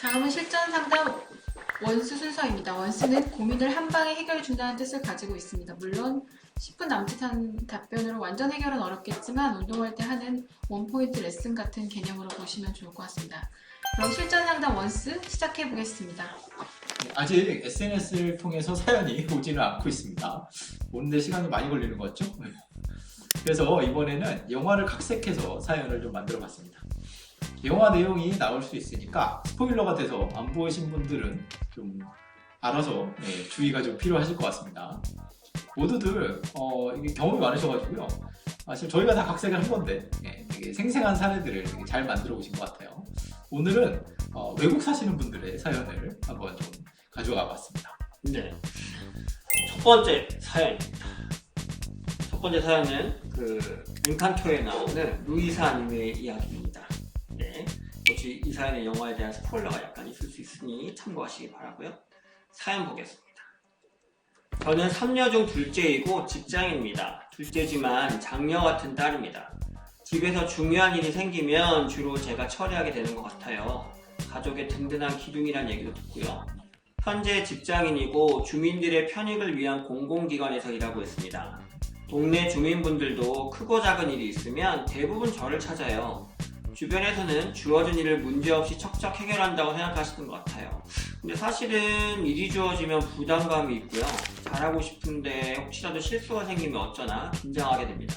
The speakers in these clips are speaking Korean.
다음은 실전 상담 원수 순서입니다. 원수는 고민을 한 방에 해결해 준다는 뜻을 가지고 있습니다. 물론 10분 남짓한 답변으로 완전 해결은 어렵겠지만 운동할 때 하는 원포인트 레슨 같은 개념으로 보시면 좋을 것 같습니다. 그럼 실전 상담 원수 시작해 보겠습니다. 아직 SNS를 통해서 사연이 오지는 않고 있습니다. 오는데 시간이 많이 걸리는 것 같죠? 그래서 이번에는 영화를 각색해서 사연을 좀 만들어 봤습니다. 영화 내용이 나올 수 있으니까 스포일러가 돼서 안 보신 분들은 좀 알아서 주의가 좀 필요하실 것 같습니다. 모두들 이게 경험이 많으셔가지고요. 사실 저희가 다 각색을 한 건데 되게 생생한 사례들을 되게 잘 만들어 보신 것 같아요. 오늘은 외국 사시는 분들의 사연을 한번 좀 가져와 봤습니다. 네. 첫 번째 사연입니다. 첫 번째 사연은 엔칸토에 나오는 루이사님의 이야기입니다. 네. 혹시 이 사연의 영화에 대한 스포일러가 약간 있을 수 있으니 참고하시기 바라고요. 사연 보겠습니다. 저는 3녀 중 둘째이고 직장인입니다. 둘째지만 장녀 같은 딸입니다. 집에서 중요한 일이 생기면 주로 제가 처리하게 되는 것 같아요. 가족의 든든한 기둥이란 얘기도 듣고요. 현재 직장인이고 주민들의 편익을 위한 공공기관에서 일하고 있습니다. 동네 주민분들도 크고 작은 일이 있으면 대부분 저를 찾아요. 주변에서는 주어진 일을 문제없이 척척 해결한다고 생각하시는 것 같아요. 근데 사실은 일이 주어지면 부담감이 있고요. 잘하고 싶은데 혹시라도 실수가 생기면 어쩌나 긴장하게 됩니다.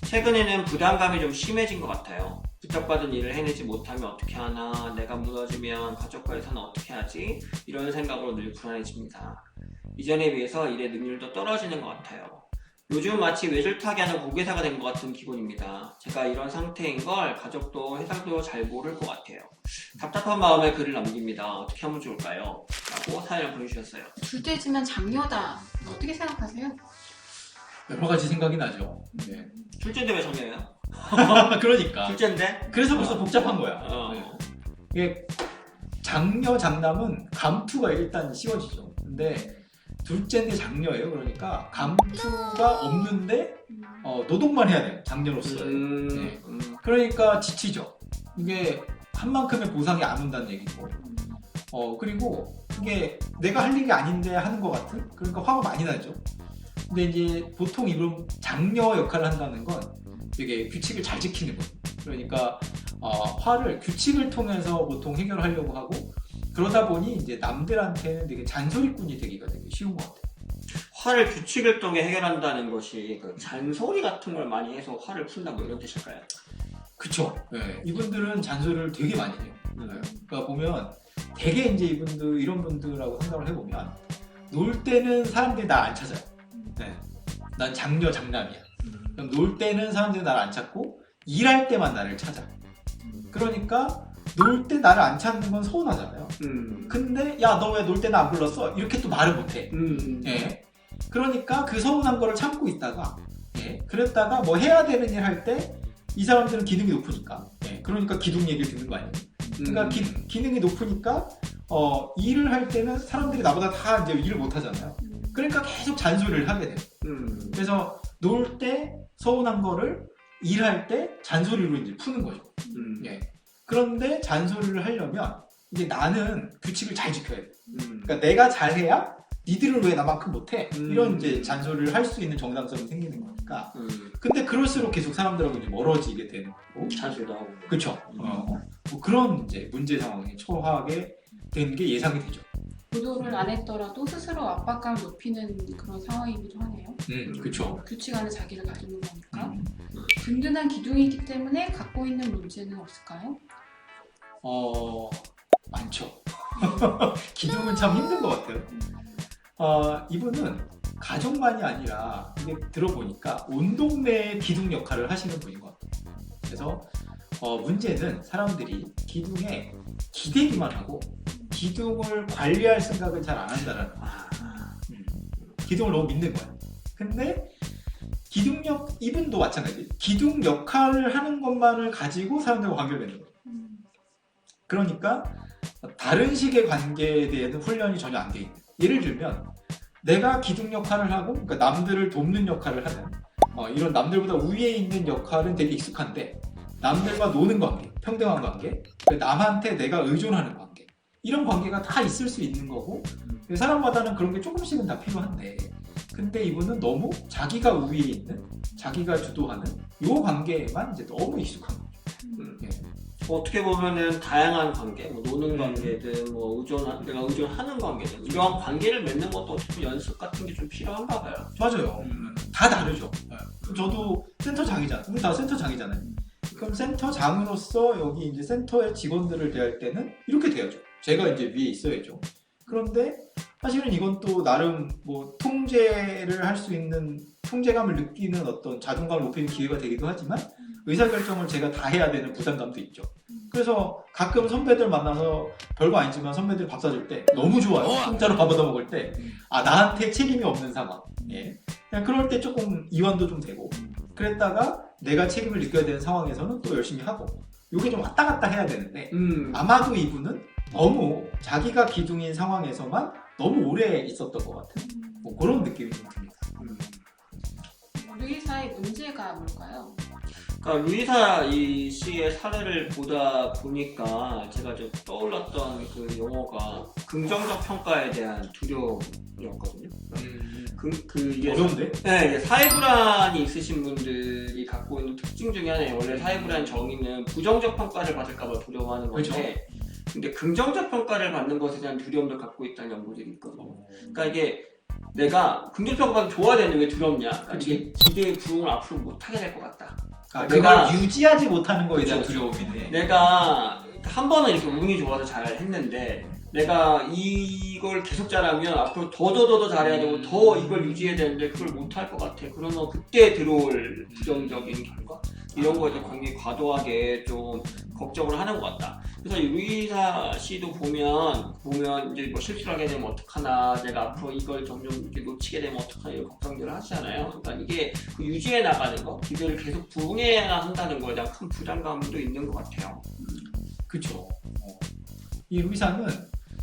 최근에는 부담감이 좀 심해진 것 같아요. 부탁받은 일을 해내지 못하면 어떻게 하나, 내가 무너지면 가족과에서는 어떻게 하지? 이런 생각으로 늘 불안해집니다. 이전에 비해서 일의 능률도 떨어지는 것 같아요. 요즘 마치 외줄타기 하는 고개사가 된 것 같은 기분입니다. 제가 이런 상태인 걸 가족도 회사도 잘 모를 것 같아요. 답답한 마음에 글을 남깁니다. 어떻게 하면 좋을까요? 라고 사연을 보내주셨어요. 둘째지만 장녀다. 어떻게 생각하세요? 여러 가지 생각이 나죠. 네. 둘째인데 왜 장녀예요? 그러니까. 둘째인데? 그래서 벌써 복잡한 거야. 어. 이게 장녀, 장남은 감투가 일단 씌워지죠. 근데 둘째인데 장녀예요. 그러니까 감투가 없는데 노동만 해야 돼요. 장녀로서. 네. 그러니까 지치죠. 이게 한 만큼의 보상이 안 온다는 얘기고. 그리고 이게 내가 할 일이 아닌데 하는 것 같은? 그러니까 화가 많이 나죠. 근데 이제 보통 이런 장녀 역할을 한다는 건 되게 규칙을 잘 지키는 거예요. 그러니까 화를 규칙을 통해서 보통 해결하려고 하고 그러다 보니 이제 남들한테는 되게 잔소리꾼이 되기가 되게 쉬운 것 같아요. 화를 규칙을 통해 해결한다는 것이 잔소리 같은 걸 많이 해서 화를 푼다 뭐 이런 뜻일까요? 그쵸. 네. 이분들은 잔소리를 되게 많이 해요. 그러니까 보면 되게 이제 이분들 이런 분들하고 상담을 해보면 놀 때는 사람들이 날 안 찾아요. 네. 난 장녀 장남이야. 그럼 놀 때는 사람들이 날 안 찾고 일할 때만 나를 찾아. 그러니까 놀 때 나를 안 찾는 건 서운하잖아요. 근데 야 너 왜 놀 때 나 안 불렀어? 이렇게 또 말을 못해. 예. 그러니까 그 서운한 거를 참고 있다가 그랬다가 뭐 해야 되는 일 할 때 이 사람들은 기능이 높으니까 그러니까 기둥 얘기를 듣는 거 아니에요. 그러니까 기능이 높으니까 일을 할 때는 사람들이 나보다 다 이제 일을 못 하잖아요. 그러니까 계속 잔소리를 하게 돼요. 그래서 놀 때 서운한 거를 일할 때 잔소리로 이제 푸는 거죠. 그런데 잔소리를 하려면 이제 나는 규칙을 잘 지켜야 돼. 그러니까 내가 잘해야 니들은 왜 나만큼 못해? 이런 이제 잔소리를 할 수 있는 정당성이 생기는 거니까. 근데 그럴수록 계속 사람들하고 이제 멀어지게 되는 거고. 잔소리도 하고. 그렇죠. 뭐 그런 이제 문제 상황에 처하게 되는 게 예상이 되죠. 보도를 안 했더라도 스스로 압박감을 높이는 그런 상황이기도 하네요. 그렇죠. 규칙 안에 자기를 가두는 거니까. 든든한 기둥이기 때문에 갖고 있는 문제는 없을까요? 많죠. 기둥은 참 힘든 것 같아요. 이분은 가족만이 아니라 이게 들어보니까 온 동네의 기둥 역할을 하시는 분인 것 같아요. 그래서 문제는 사람들이 기둥에 기대기만 하고 기둥을 관리할 생각을 잘 안 한다는 거예요. 기둥을 너무 믿는 거야. 근데 이분도 마찬가지. 기둥 역할을 하는 것만을 가지고 사람들과 관계를 맺는 거예요. 그러니까 다른 식의 관계에 대해서는 훈련이 전혀 안 돼 있는. 예를 들면 내가 기둥 역할을 하고 그러니까 남들을 돕는 역할을 하는 이런 남들보다 위에 있는 역할은 되게 익숙한데 남들과 노는 관계, 평등한 관계, 남한테 내가 의존하는 관계 이런 관계가 다 있을 수 있는 거고 사람마다는 그런 게 조금씩은 다 필요한데 근데 이분은 너무 자기가 우위에 있는 자기가 주도하는 요 관계에만 이제 너무 익숙한 거죠. 예. 어떻게 보면은 다양한 관계, 뭐 노는 관계든 뭐 내가 의존하는 관계든 이러한 관계를 맺는 것도 어떻게 연습 같은 게 좀 필요한가 봐요. 맞아요. 다 다르죠. 저도 센터장이잖아요. 우리 다 센터장이잖아요. 그럼 센터장으로서 여기 이제 센터의 직원들을 대할 때는 이렇게 돼야죠. 제가 이제 위에 있어야죠. 그런데 사실은 이건 또 나름 뭐 통제를 할 수 있는 통제감을 느끼는 어떤 자존감을 높이는 기회가 되기도 하지만 의사결정을 제가 다 해야 되는 부담감도 있죠. 그래서 가끔 선배들 만나서 별거 아니지만 선배들 밥 사줄 때 너무 좋아요. 공짜로 밥 얻어 먹을 때 나한테 책임이 없는 상황. 예. 그냥 그럴 때 조금 이완도 좀 되고 그랬다가 내가 책임을 느껴야 되는 상황에서는 또 열심히 하고 요게 좀 왔다 갔다 해야 되는데 아마도 이분은 너무 자기가 기둥인 상황에서만 너무 오래 있었던 것 같은 뭐 그런 느낌이 좀 듭니다. 루이사의 문제가 뭘까요? 그러니까 루이사 이 씨의 사례를 보다 보니까 제가 좀 떠올랐던 그 용어가 긍정적 평가에 대한 두려움이었거든요. 이게 어려운데? 네, 이게 사회불안이 있으신 분들이 갖고 있는 특징 중에 하나예요. 원래 사회불안 정의는 부정적 평가를 받을까봐 두려워하는 건데, 그렇죠. 근데 긍정적 평가를 받는 것에 대한 두려움도 갖고 있다는 연구들이 있거든요. 그러니까 이게 내가 긍정적 평가가 좋아야 되는데 왜 두렵냐? 그러니까 이게 기대의 부응을 앞으로 못하게 될 것 같다. 그걸 유지하지 못하는 거에 대한 그렇죠. 두려움이네. 내가 한 번은 이렇게 운이 좋아서 잘 했는데 내가 이걸 계속 잘하면 앞으로 더 잘해야 되고 더 이걸 유지해야 되는데 그걸 못할 것 같아. 그러면 그때 들어올 부정적인 결과 이런 거에 대해 굉장히 과도하게 좀 걱정을 하는 것 같다. 그래서 이 루이사 씨도 보면 이제 뭐 실수를 하게 되면 어떡하나, 내가 앞으로 이걸 점점 이렇게 놓치게 되면 어떡하나 이런 걱정들을 하시잖아요. 그러니까 이게 그 유지해 나가는 거, 기대를 계속 부응해야 한다는 거에 대한 큰 부담감도 있는 것 같아요. 그렇죠. 이 루이사는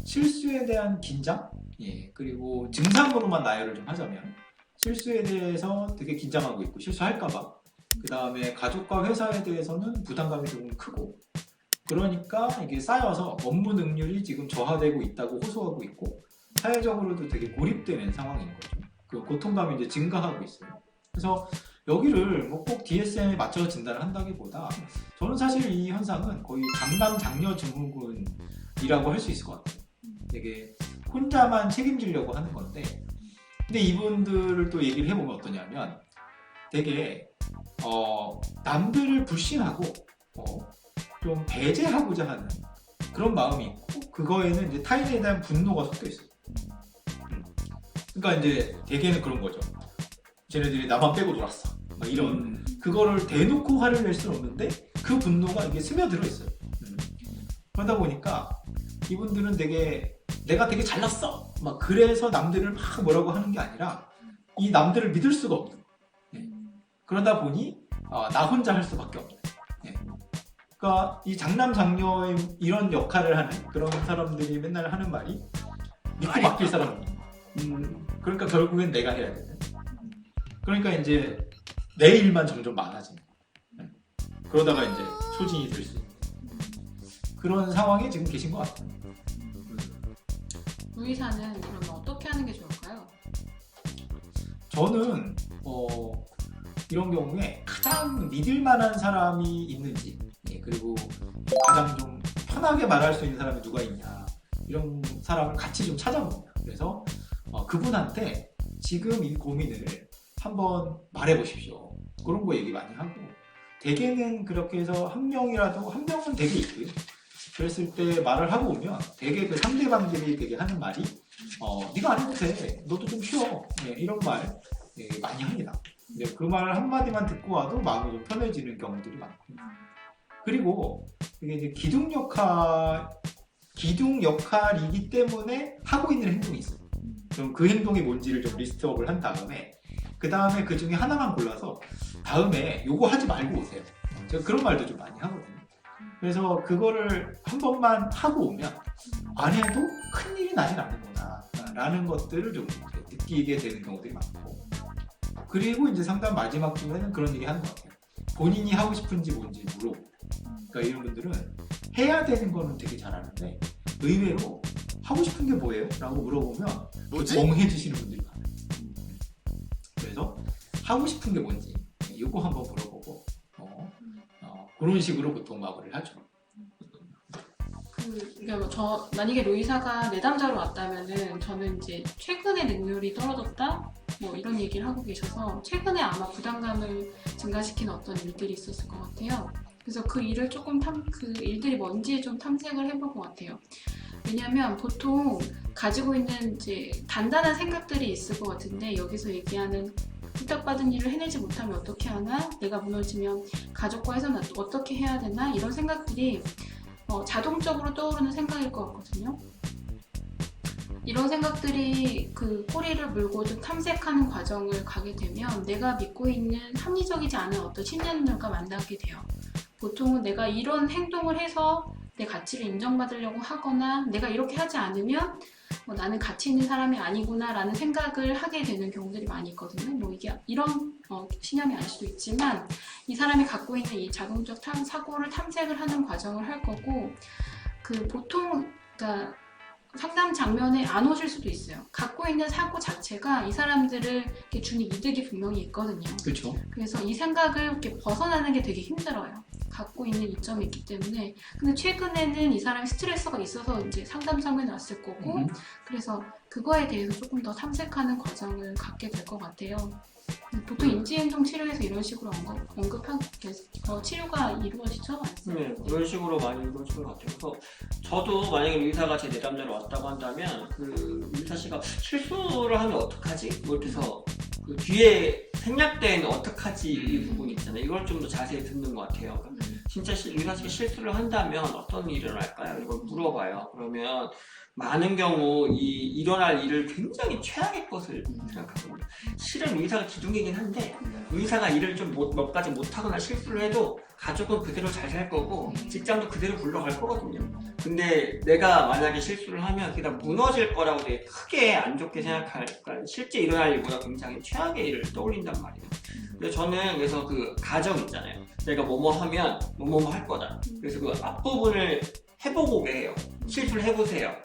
실수에 대한 긴장, 예, 그리고 증상으로만 나열을 좀 하자면 실수에 대해서 되게 긴장하고 있고 실수할까봐, 그 다음에 가족과 회사에 대해서는 부담감이 조금 크고, 그러니까 이게 쌓여서 업무 능률이 지금 저하되고 있다고 호소하고 있고 사회적으로도 되게 고립되는 상황인 거죠. 그 고통감이 이제 증가하고 있어요. 그래서 여기를 뭐 꼭 DSM에 맞춰서 진단을 한다기보다 저는 사실 이 현상은 거의 장남 장녀 증후군이라고 할 수 있을 것 같아요. 되게 혼자만 책임지려고 하는 건데, 근데 이분들을 또 얘기를 해보면 어떠냐면 되게 남들을 불신하고 좀 배제하고자 하는 그런 마음이 있고, 그거에는 이제 타인에 대한 분노가 섞여 있어요. 그러니까 이제 대개는 그런 거죠. 쟤네들이 나만 빼고 놀았어. 막 이런 그거를 대놓고 화를 낼 수는 없는데 그 분노가 이게 스며들어 있어요. 그러다 보니까 이분들은 내가 되게 잘났어. 막 그래서 남들을 막 뭐라고 하는 게 아니라 이 남들을 믿을 수가 없는. 그러다 보니 나 혼자 할 수밖에 없는. 그러니까 이 장남 장녀의 이런 역할을 하는 그런 사람들이 맨날 하는 말이 믿고 맡길 사람 없는. 그러니까 결국엔 내가 해야 되는. 그러니까 이제 내 일만 점점 많아지는. 그러다가 이제 소진이 될 수 있는 그런 상황에 지금 계신 것 같아요. 루이사는 그러면 어떻게 하는 게 좋을까요? 저는 이런 경우에 가장 믿을 만한 사람이 있는지, 그리고 가장 좀 편하게 말할 수 있는 사람이 누가 있냐, 이런 사람을 같이 좀 찾아봅니다. 그래서 그분한테 지금 이 고민을 한번 말해보십시오. 그런 거 얘기 많이 하고, 대개는 그렇게 해서 한 명은 되게 있고요. 그랬을 때 말을 하고 오면 되게 그 상대방들이 되게 하는 말이 네가 안 해도 돼. 너도 좀 쉬어. 이런 말 많이 합니다. 그 말 한마디만 듣고 와도 마음이 좀 편해지는 경우들이 많고요. 그리고 이게 이제 기둥 역할이기 때문에 하고 있는 행동이 있어요. 그럼 그 행동이 뭔지를 좀 리스트업을 한 다음에 그 다음에 그 중에 하나만 골라서 다음에 요거 하지 말고 오세요. 제가 그런 말도 좀 많이 하거든요. 그래서 그거를 한 번만 하고 오면 안 해도 큰일이 나진 않는구나 라는 것들을 좀 느끼게 되는 경우들이 많고, 그리고 이제 상담 마지막 중에는 그런 얘기 하는 것 같아요. 본인이 하고 싶은지 뭔지 물어보고. 그러니까 이런 분들은 해야 되는 거는 되게 잘하는데 의외로 하고 싶은 게 뭐예요? 라고 물어보면 뭐지? 멍해지시는 분들이 많아요. 그래서 하고 싶은 게 뭔지 이거 한번 물어보고 그런 식으로 보통 마무리를 하죠. 그러니까 만약에 로이사가 내담자로 왔다면은 저는 이제 최근에 능률이 떨어졌다 뭐 이런 얘기를 하고 계셔서 최근에 아마 부담감을 증가시키는 어떤 일들이 있었을 것 같아요. 그래서 그 일을 조금 그 일들이 뭔지 좀 탐색을 해볼 것 같아요. 왜냐하면 보통 가지고 있는 이제 단단한 생각들이 있을 것 같은데 여기서 얘기하는 부탁받은 일을 해내지 못하면 어떻게 하나? 내가 무너지면 가족과 해서는 어떻게 해야 되나? 이런 생각들이 자동적으로 떠오르는 생각일 것 같거든요. 이런 생각들이 그 꼬리를 물고 좀 탐색하는 과정을 가게 되면 내가 믿고 있는 합리적이지 않은 어떤 신념들과 만나게 돼요. 보통은 내가 이런 행동을 해서 내 가치를 인정받으려고 하거나 내가 이렇게 하지 않으면 나는 가치 있는 사람이 아니구나 라는 생각을 하게 되는 경우들이 많이 있거든요. 뭐 이게 이런 신념이 아닐 수도 있지만 이 사람이 갖고 있는 이 자궁적 사고를 탐색을 하는 과정을 할 거고 그 보통 그러니까 상담 장면에 안 오실 수도 있어요. 갖고 있는 사고 자체가 이 사람들을 이렇게 주는 이득이 분명히 있거든요. 그렇죠. 그래서 이 생각을 이렇게 벗어나는 게 되게 힘들어요. 갖고 있는 이점이 있기 때문에. 근데 최근에는 이 사람이 스트레스가 있어서 이제 상담 장면에 왔을 거고, 그래서 그거에 대해서 조금 더 탐색하는 과정을 갖게 될 것 같아요. 보통 인지행동 치료에서 이런 식으로 언급한 치료가 이루어지죠? 네, 그런 식으로 많이 이루어지는 것 같아요. 그래서 저도 만약에 의사가 제 내담자로 왔다고 한다면 그 의사 씨가 실수를 하면 어떡하지? 뭐 이렇게서 그 뒤에 생략된 어떡하지 이 부분이 있잖아요. 이걸 좀 더 자세히 듣는 것 같아요. 그러니까 진짜 의사 씨가 실수를 한다면 어떤 일이 일어날까요? 이걸 물어봐요. 그러면 많은 경우 일어날 일을 굉장히 최악의 것을 생각하거든요. 실은 의사가 기둥이긴 한데 의사가 일을 좀 몇 가지 못하거나 실수를 해도 가족은 그대로 잘 살 거고 직장도 그대로 굴러갈 거거든요. 근데 내가 만약에 실수를 하면 그게 다 무너질 거라고 되게 크게 안 좋게 생각할, 그러니까 실제 일어날 일보다 굉장히 최악의 일을 떠올린단 말이에요. 그래서 저는 그래서 그 가정 있잖아요. 내가 뭐뭐 하면 뭐뭐 할 거다. 그래서 그 앞부분을 해보고 오게 해요. 실수를 해보세요.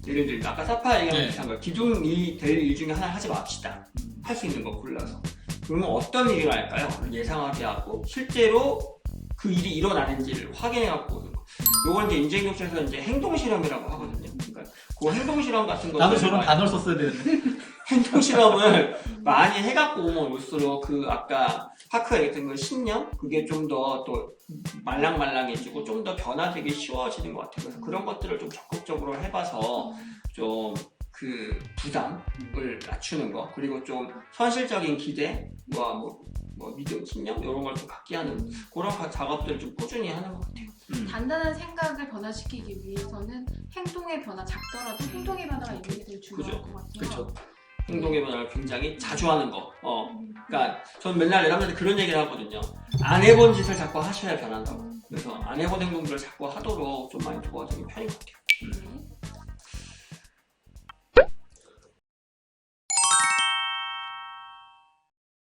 예를 들면 아까 사파 얘기한 비슷한 거예요. 기둥이 될 일 중에 하나 하지 맙시다. 할 수 있는 거 골라서. 그러면 어떤 일이 날까요? 예상하게 하고 실제로 그 일이 일어나는지를 확인해 갖고 오는 거. 요건 이제 인지행동학에서 이제 행동 실험이라고 하거든요. 그러니까 그 행동 실험 같은 거 나도 저런 단어를 썼어야 되는데. 행동 실험을 많이 해갖고 오면 올수록 그 아까 파크가 얘기했던 그 신념 그게 좀 더 또 말랑말랑해지고 좀 더 변화되기 쉬워지는 것 같아요. 그래서 그런 것들을 좀 적극적으로 해봐서 좀 그 부담을 낮추는 거 그리고 좀 현실적인 기대와 뭐 믿음, 신념 이런 걸 좀 갖게 하는 그런 작업들을 좀 꾸준히 하는 것 같아요. 단단한 생각을 변화시키기 위해서는 행동의 변화 작더라도 행동의 변화가 있는 게 되게 중요할 것 같아요. 그렇죠. 행동의 변화를 굉장히 자주 하는 거. 그러니까 전 맨날 여러분한테 그런 얘기를 하거든요. 안 해본 짓을 자꾸 하셔야 변한다고. 그래서 안 해본 행동들을 자꾸 하도록 좀 많이 도와주는 편인 것 같아요. 네.